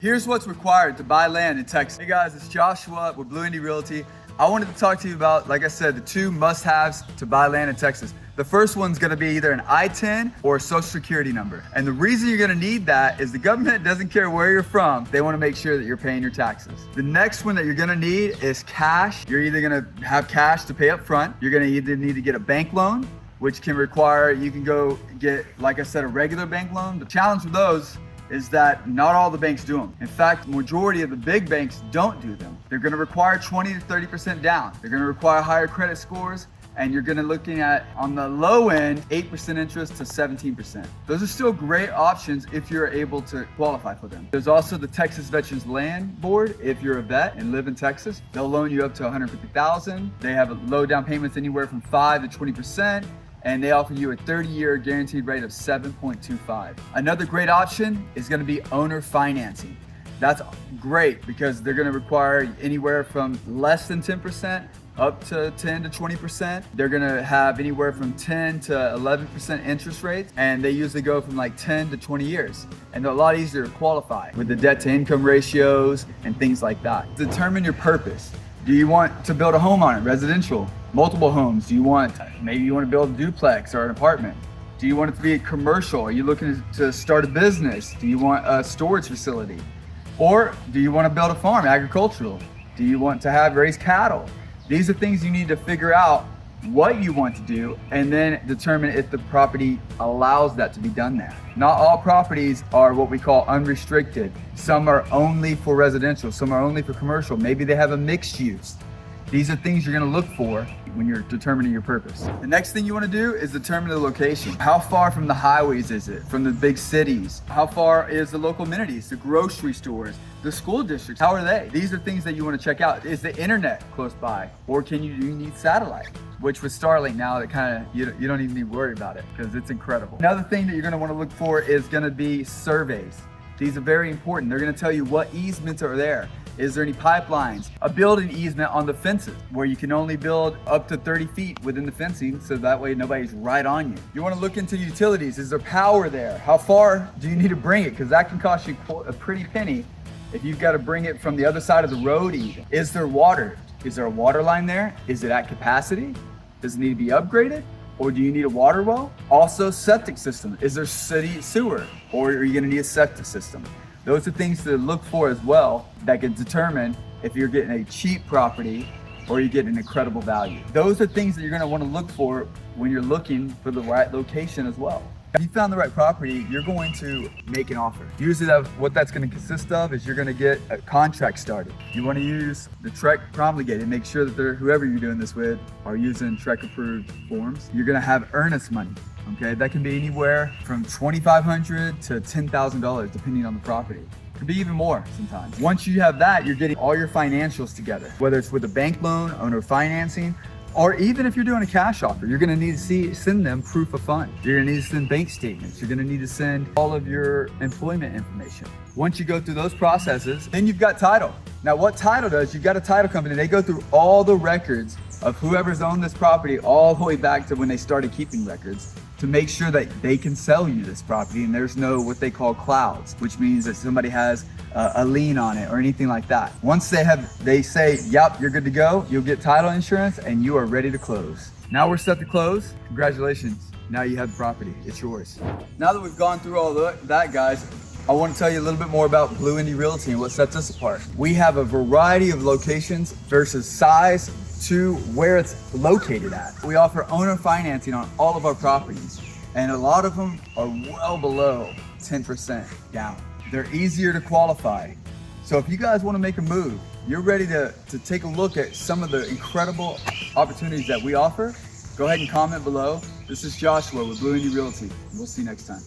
Here's what's required to buy land in Texas. Hey guys, it's Joshua with Blue Indy Realty. I wanted to talk to you about, like I said, the two must-haves to buy land in Texas. The first one's gonna be either an I-10 or a social security number. And the reason you're gonna need that is the government doesn't care where you're from. They wanna make sure that you're paying your taxes. The next one that you're gonna need is cash. You're either gonna have cash to pay up front. You're gonna either need to get a bank loan, which can require, you can go get, like I said, a regular bank loan. The challenge with those is that not all the banks do them. In fact, majority of the big banks don't do them. They're gonna require 20 to 30% down. They're gonna require higher credit scores, and you're gonna looking at, on the low end, 8% interest to 17%. Those are still great options if you're able to qualify for them. There's also the Texas Veterans Land Board. If you're a vet and live in Texas, they'll loan you up to $150,000. They have low down payments anywhere from 5 to 20%. And they offer you a 30-year guaranteed rate of 7.25. Another great option is gonna be owner financing. That's great because they're gonna require anywhere from less than 10% up to 10 to 20%. They're gonna have anywhere from 10 to 11% interest rates, and they usually go from like 10 to 20 years. And they're a lot easier to qualify with the debt to income ratios and things like that. Determine your purpose. Do you want to build a home on it, residential? Multiple homes? Do you want, maybe you want to build a duplex or an apartment? Do you want it to be commercial? Are you looking to start a business? Do you want a storage facility? Or do you want to build a farm, agricultural? Do you want to raise cattle? These are things you need to figure out what you want to do and then determine if the property allows that to be done there. Not all properties are what we call unrestricted. Some are only for residential, some are only for commercial. Maybe they have a mixed use. These are things you're gonna look for when you're determining your purpose. The next thing you wanna do is determine the location. How far from the highways is it? From the big cities? How far is the local amenities, the grocery stores, the school districts? How are they? These are things that you wanna check out. Is the internet close by? Or do you need satellite? Which with Starlink now, that you don't even need to worry about it because it's incredible. Another thing that you're gonna wanna look for is gonna be surveys. These are very important. They're gonna tell you what easements are there. Is there any pipelines? A building easement on the fences where you can only build up to 30 feet within the fencing so that way nobody's right on you. You wanna look into utilities. Is there power there? How far do you need to bring it? Because that can cost you a pretty penny if you've got to bring it from the other side of the road even. Is there water? Is there a water line there? Is it at capacity? Does it need to be upgraded? Or do you need a water well? Also, septic system. Is there city sewer? Or are you gonna need a septic system? Those are things to look for as well that can determine if you're getting a cheap property or you get an incredible value. Those are things that you're gonna wanna look for when you're looking for the right location as well. If you found the right property, you're going to make an offer. Usually what that's gonna consist of is you're gonna get a contract started. You wanna use the TREC promulgated, make sure that whoever you're doing this with are using TREC approved forms. You're gonna have earnest money. Okay, that can be anywhere from $2,500 to $10,000 depending on the property. It could be even more sometimes. Once you have that, you're getting all your financials together, whether it's with a bank loan, owner financing, or even if you're doing a cash offer, you're gonna need to send them proof of fund. You're gonna need to send bank statements. You're gonna need to send all of your employment information. Once you go through those processes, then you've got title. Now what title does, you've got a title company, they go through all the records of whoever's owned this property all the way back to when they started keeping records to make sure that they can sell you this property and there's no what they call clouds, which means that somebody has a lien on it or anything like that. Once they say, yep, you're good to go, you'll get title insurance and you are ready to close. Now we're set to close. Congratulations, now you have the property, it's yours. Now that we've gone through all that, guys, I want to tell you a little bit more about Blue Indy Realty and what sets us apart. We have a variety of locations versus size to where it's located at. We offer owner financing on all of our properties, and a lot of them are well below 10% down. They're easier to qualify. So if you guys want to make a move, you're ready to take a look at some of the incredible opportunities that we offer, go ahead and comment below. This is Joshua with Blue Indy Realty. We'll see you next time.